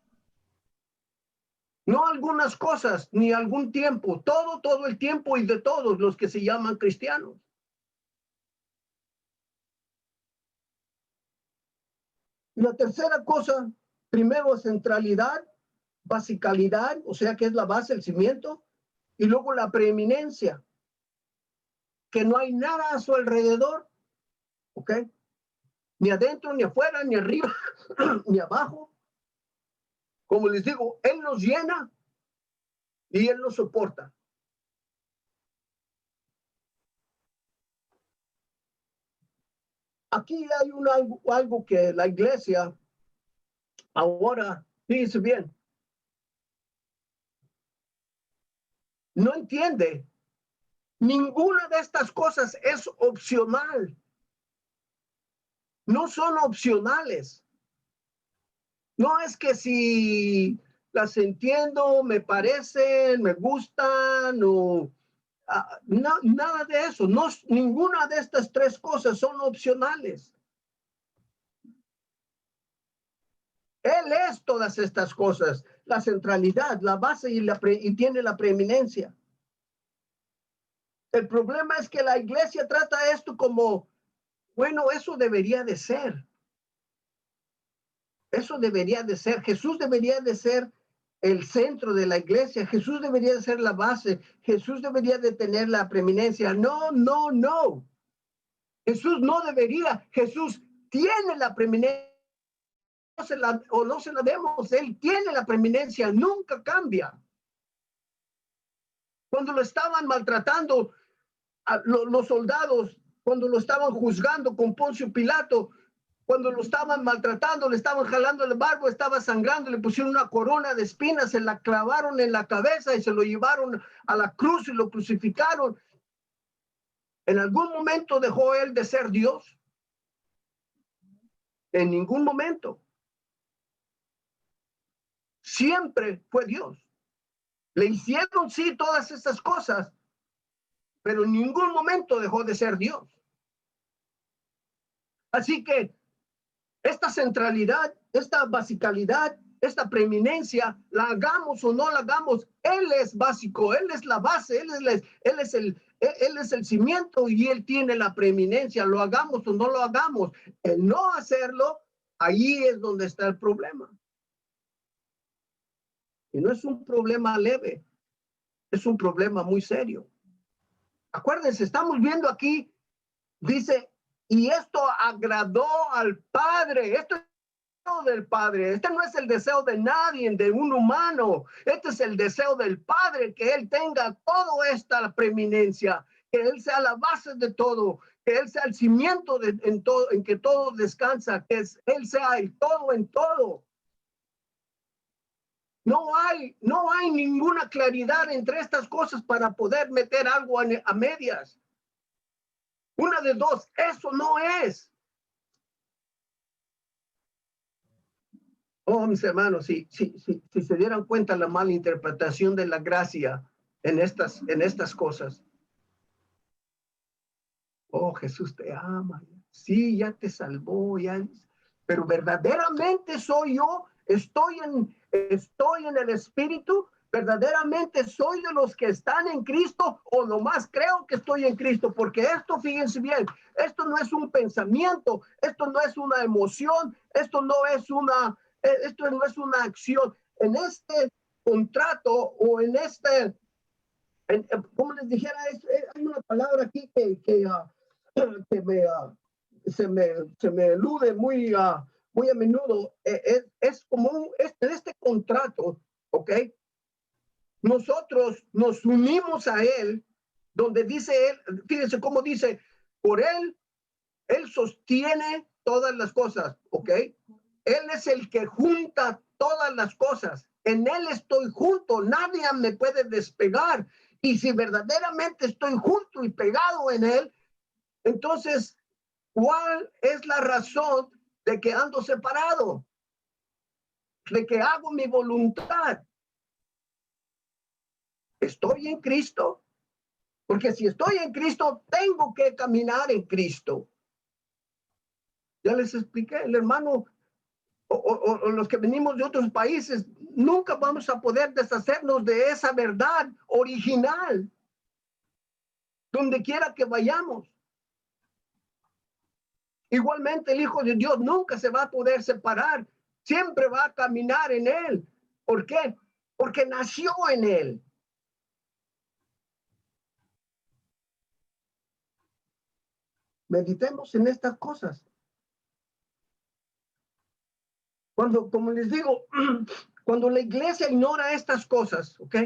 No algunas cosas, ni algún tiempo, todo el tiempo y de todos los que se llaman cristianos. La tercera cosa, primero centralidad, basicalidad, o sea que es la base, el cimiento, y luego la preeminencia, que no hay nada a su alrededor, ¿ok? Ni adentro, ni afuera, ni arriba, ni abajo. Como les digo, Él nos llena y Él nos soporta. Aquí hay algo que la iglesia ahora, fíjense bien, no entiende. Ninguna de estas cosas es opcional. No son opcionales. No es que si las entiendo, me parecen, me gustan o no, nada de eso. No, ninguna de estas tres cosas son opcionales. Él es todas estas cosas, la centralidad, la base y tiene la preeminencia. El problema es que la iglesia trata esto como, bueno, eso debería de ser. Eso debería de ser, Jesús debería de ser el centro de la iglesia, Jesús debería de ser la base, Jesús debería de tener la preeminencia. No, no, no. Jesús no debería, Jesús tiene la preeminencia, o no se la demos, Él tiene la preeminencia, nunca cambia. Cuando lo estaban maltratando a los soldados, cuando lo estaban juzgando con Poncio Pilato, cuando lo estaban maltratando, le estaban jalando el barbo, estaba sangrando, le pusieron una corona de espinas, se la clavaron en la cabeza y se lo llevaron a la cruz y lo crucificaron. ¿En algún momento dejó él de ser Dios? En ningún momento. Siempre fue Dios. Le hicieron, sí, todas estas cosas, pero en ningún momento dejó de ser Dios. Así que esta centralidad, esta basicalidad, esta preeminencia, la hagamos o no la hagamos, Él es básico, Él es la base, Él es el cimiento y Él tiene la preeminencia, lo hagamos o no lo hagamos. El no hacerlo, ahí es donde está el problema. Y no es un problema leve, es un problema muy serio. Acuérdense, estamos viendo aquí, dice, y esto agradó al Padre. Esto es el deseo del Padre. Este no es el deseo de nadie, de un humano. Este es el deseo del Padre, que Él tenga toda esta preeminencia, que Él sea la base de todo, que Él sea el cimiento en que todo descansa, que Él sea el todo en todo. No hay ninguna claridad entre estas cosas para poder meter algo a medias. Una de dos, eso no es. Oh, mis hermanos, si se dieran cuenta la mala interpretación de la gracia en estas cosas. Oh, Jesús te ama. Sí, ya te salvó, ya. Pero verdaderamente soy yo, estoy en el Espíritu, verdaderamente soy de los que están en Cristo o nomás creo que estoy en Cristo, porque esto, fíjense bien, esto no es un pensamiento, esto no es una emoción, esto no es una acción. En este contrato o en como les dijera, hay una palabra aquí que se me elude muy a menudo. Es como este contrato, ¿ok? Nosotros nos unimos a él, donde dice él, fíjense cómo dice, por él sostiene todas las cosas, ¿ok? Él es el que junta todas las cosas. En él estoy junto, nadie me puede despegar. Y si verdaderamente estoy junto y pegado en él, entonces, ¿cuál es la razón de que ando separado? De que hago mi voluntad. Estoy en Cristo, porque si estoy en Cristo, tengo que caminar en Cristo. Ya les expliqué, el hermano o los que venimos de otros países, nunca vamos a poder deshacernos de esa verdad original, donde quiera que vayamos. Igualmente el Hijo de Dios nunca se va a poder separar, siempre va a caminar en él. ¿Por qué? Porque nació en él. Meditemos en estas cosas. Cuando, como les digo, cuando la iglesia ignora estas cosas, ¿ok?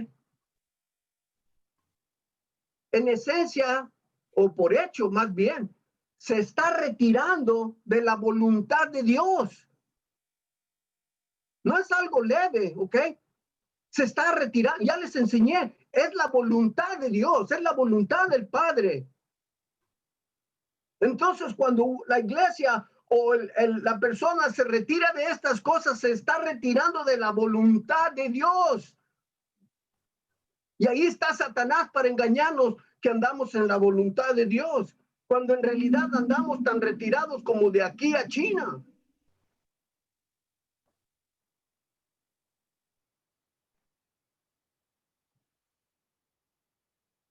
En esencia, o por hecho más bien, se está retirando de la voluntad de Dios. No es algo leve, ¿ok? Se está retirando, ya les enseñé, es la voluntad de Dios, es la voluntad del Padre. Entonces, cuando la iglesia o la persona se retira de estas cosas, se está retirando de la voluntad de Dios. Y ahí está Satanás para engañarnos que andamos en la voluntad de Dios, cuando en realidad andamos tan retirados como de aquí a China.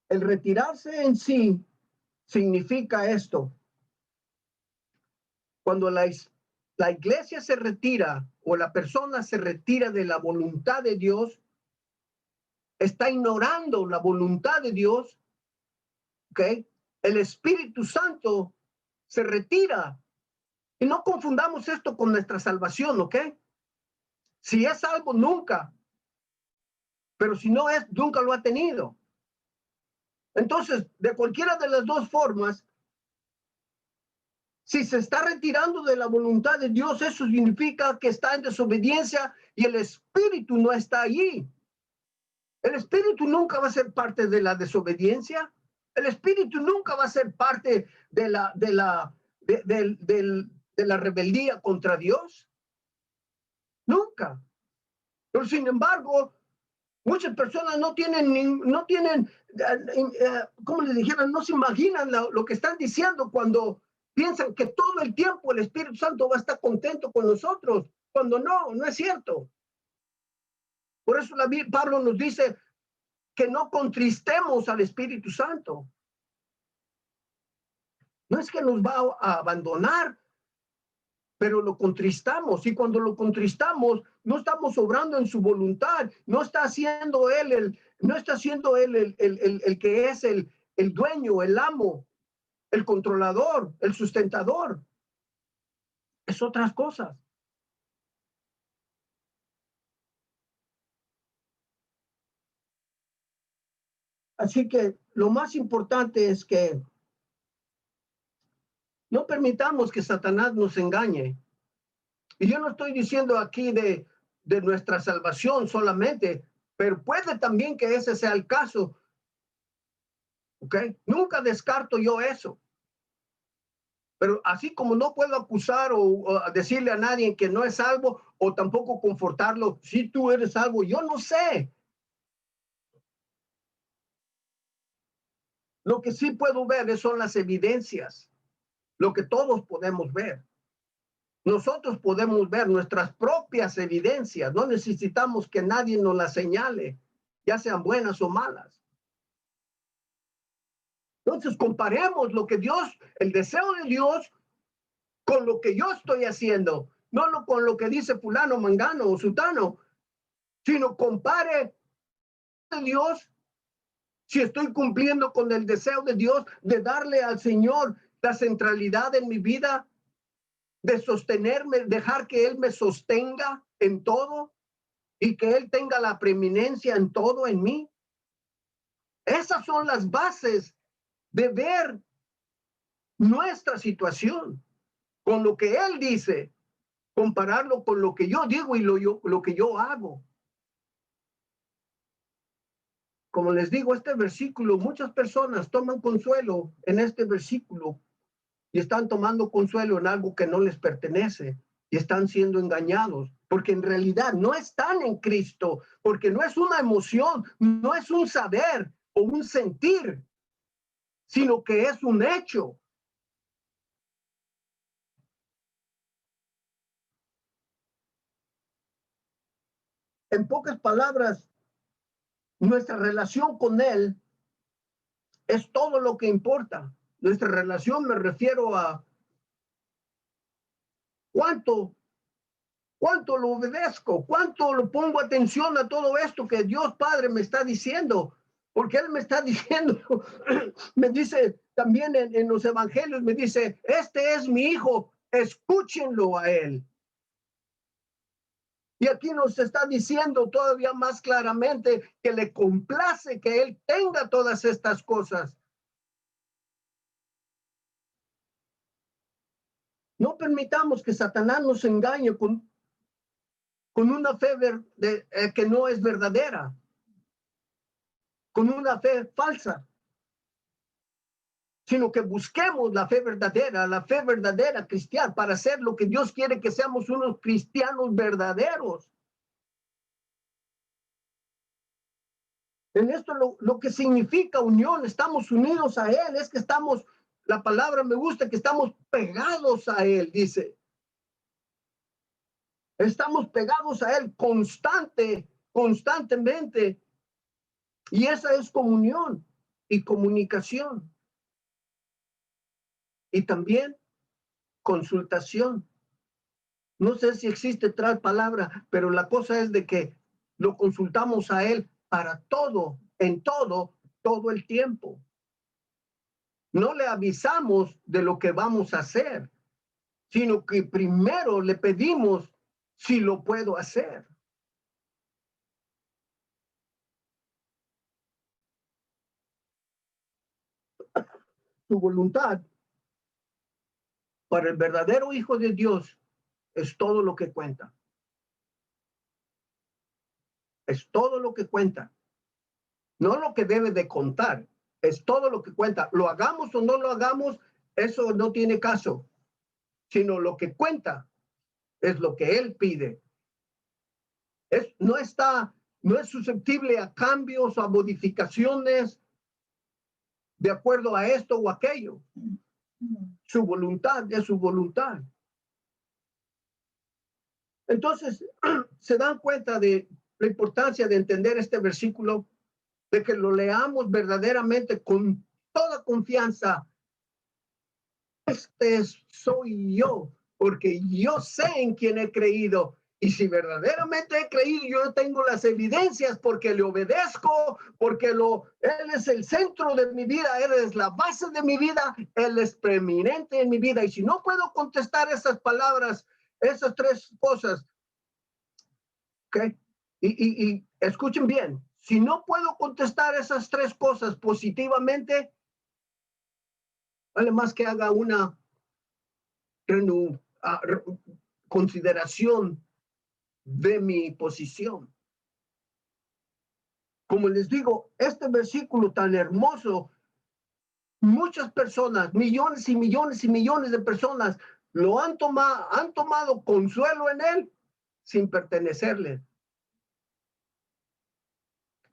El retirarse en sí significa esto. Cuando la iglesia se retira o la persona se retira de la voluntad de Dios, está ignorando la voluntad de Dios, ¿ok? El Espíritu Santo se retira. Y no confundamos esto con nuestra salvación, ¿ok? Si es salvo, nunca. Pero si no es, nunca lo ha tenido. Entonces, de cualquiera de las dos formas, si se está retirando de la voluntad de Dios, eso significa que está en desobediencia y el Espíritu no está allí. El Espíritu nunca va a ser parte de la desobediencia. El Espíritu nunca va a ser parte de la rebeldía contra Dios. Nunca. Pero sin embargo, muchas personas no tienen, ¿cómo les dijeron? No se imaginan lo que están diciendo cuando piensan que todo el tiempo el Espíritu Santo va a estar contento con nosotros, cuando no es cierto. Por eso Pablo nos dice que no contristemos al Espíritu Santo. No es que nos va a abandonar, pero lo contristamos, y cuando lo contristamos, no estamos obrando en su voluntad, no está siendo él el que es el dueño, el amo, el controlador, el sustentador. Es otras cosas. Así que lo más importante es que no permitamos que Satanás nos engañe. Y yo no estoy diciendo aquí de nuestra salvación solamente, pero puede también que ese sea el caso. ¿Ok? Nunca descarto yo eso. Pero así como no puedo acusar o decirle a nadie que no es salvo, o tampoco confortarlo, si tú eres salvo, yo no sé. Lo que sí puedo ver son las evidencias, lo que todos podemos ver. Nosotros podemos ver nuestras propias evidencias, no necesitamos que nadie nos las señale, ya sean buenas o malas. Entonces comparemos lo que Dios, el deseo de Dios, con lo que yo estoy haciendo, no con lo que dice fulano, mangano o sutano, sino compare a Dios si estoy cumpliendo con el deseo de Dios de darle al Señor la centralidad en mi vida, de sostenerme, dejar que Él me sostenga en todo y que Él tenga la preeminencia en todo en mí. Esas son las bases de ver nuestra situación con lo que Él dice, compararlo con lo que yo digo y lo que yo hago. Como les digo, este versículo, muchas personas toman consuelo en este versículo y están tomando consuelo en algo que no les pertenece y están siendo engañados, porque en realidad no están en Cristo, porque no es una emoción, no es un saber o un sentir, sino que es un hecho. En pocas palabras, nuestra relación con Él es todo lo que importa. Nuestra relación, me refiero a cuánto lo obedezco, cuánto lo pongo atención a todo esto que Dios Padre me está diciendo, porque Él me está diciendo, me dice también en los evangelios, me dice, este es mi hijo, escúchenlo a Él. Y aquí nos está diciendo todavía más claramente que le complace que Él tenga todas estas cosas. No permitamos que Satanás nos engañe con una fe que no es verdadera, con una fe falsa, sino que busquemos la fe verdadera cristiana, para hacer lo que Dios quiere que seamos, unos cristianos verdaderos. En esto lo que significa unión, estamos unidos a Él, es que estamos, la palabra me gusta, que estamos pegados a Él, dice. Estamos pegados a Él constantemente. Y esa es comunión y comunicación. Y también consultación. No sé si existe tal palabra, pero la cosa es de que lo consultamos a Él para todo, en todo, todo el tiempo. No le avisamos de lo que vamos a hacer, sino que primero le pedimos si lo puedo hacer. Su voluntad para el verdadero Hijo de Dios es todo lo que cuenta. Es todo lo que cuenta. No lo que debe de contar, es todo lo que cuenta. Lo hagamos o no lo hagamos, eso no tiene caso, sino lo que cuenta es lo que Él pide. No es susceptible a cambios o a modificaciones de acuerdo a esto o aquello. Su voluntad es su voluntad. Entonces, se dan cuenta de la importancia de entender este versículo, de que lo leamos verdaderamente con toda confianza. Este soy yo, porque yo sé en quién he creído. Y si verdaderamente he creído, yo tengo las evidencias porque le obedezco, porque Él es el centro de mi vida, Él es la base de mi vida, Él es preeminente en mi vida. Y si no puedo contestar esas palabras, esas tres cosas, ¿ok? Y escuchen bien, si no puedo contestar esas tres cosas positivamente, vale más que haga una consideración de mi posición. Como les digo, este versículo tan hermoso, muchas personas, millones y millones y millones de personas lo han tomado consuelo en él sin pertenecerle.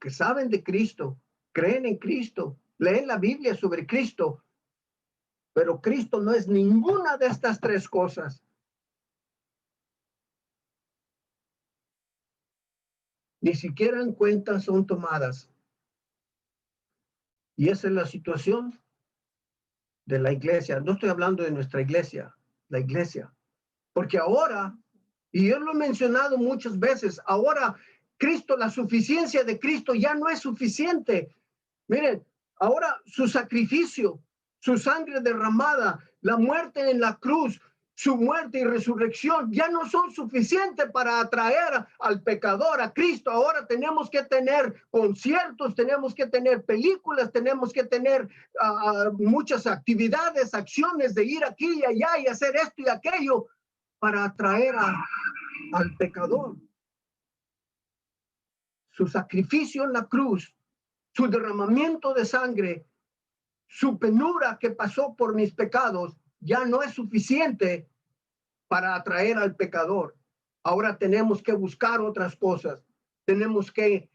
Que saben de Cristo, creen en Cristo, leen la Biblia sobre Cristo, pero Cristo no es ninguna de estas tres cosas. Ni siquiera en cuenta son tomadas. Y esa es la situación de la iglesia. No estoy hablando de nuestra iglesia, la iglesia. Porque ahora, y yo lo he mencionado muchas veces, ahora Cristo, la suficiencia de Cristo ya no es suficiente. Miren, ahora su sacrificio, su sangre derramada, la muerte en la cruz, su muerte y resurrección ya no son suficientes para atraer al pecador a Cristo. Ahora tenemos que tener conciertos, tenemos que tener películas, tenemos que tener muchas actividades, acciones de ir aquí y allá y hacer esto y aquello para atraer al pecador. Su sacrificio en la cruz, su derramamiento de sangre, su penura que pasó por mis pecados, ya no es suficiente para atraer al pecador. Ahora tenemos que buscar otras cosas. Tenemos que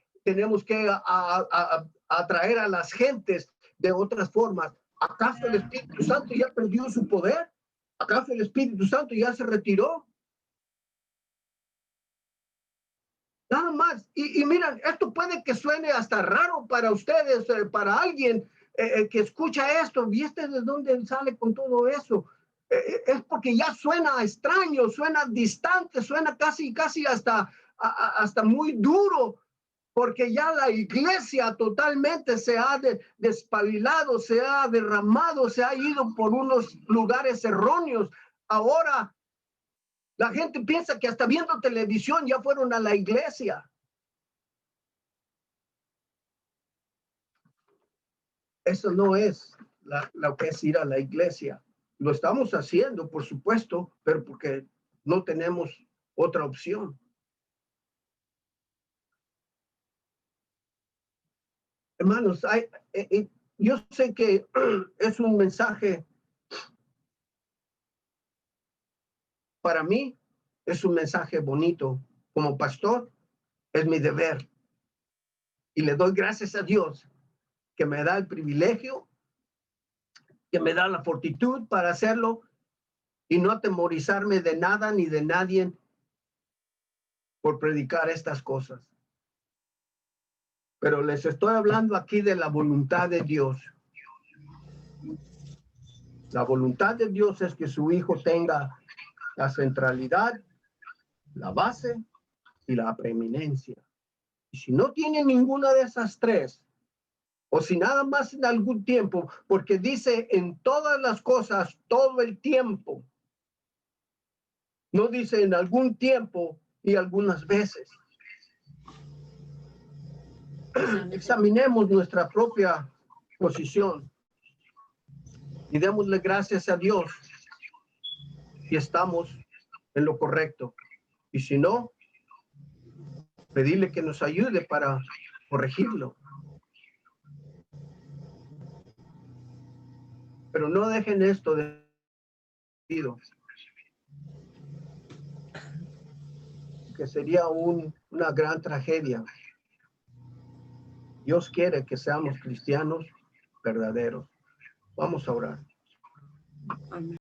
atraer a las gentes de otras formas. ¿Acaso el Espíritu Santo ya perdió su poder? ¿Acaso el Espíritu Santo ya se retiró? Nada más. Y miren, esto puede que suene hasta raro para ustedes, para alguien que escucha esto. ¿Y de dónde sale con todo eso? Es porque ya suena extraño, suena distante, suena casi hasta muy duro, porque ya la iglesia totalmente se ha despabilado, se ha derramado, se ha ido por unos lugares erróneos. Ahora la gente piensa que hasta viendo televisión ya fueron a la iglesia. Eso no es lo que es ir a la iglesia. Lo estamos haciendo, por supuesto, pero porque no tenemos otra opción. Hermanos, yo sé que es un mensaje, para mí, es un mensaje bonito. Como pastor, es mi deber. Y le doy gracias a Dios que me da el privilegio, que me da la fortitud para hacerlo y no atemorizarme de nada ni de nadie por predicar estas cosas. Pero les estoy hablando aquí de la voluntad de Dios. La voluntad de Dios es que su hijo tenga la centralidad la base y la preeminencia. Y si no tiene ninguna de esas tres, o si nada más en algún tiempo, porque dice en todas las cosas, todo el tiempo. No dice en algún tiempo y algunas veces. Examinemos nuestra propia posición y démosle gracias a Dios si estamos en lo correcto. Y si no, pedirle que nos ayude para corregirlo. Pero no dejen esto de que sería una gran tragedia. Dios quiere que seamos cristianos verdaderos. Vamos a orar. Amén.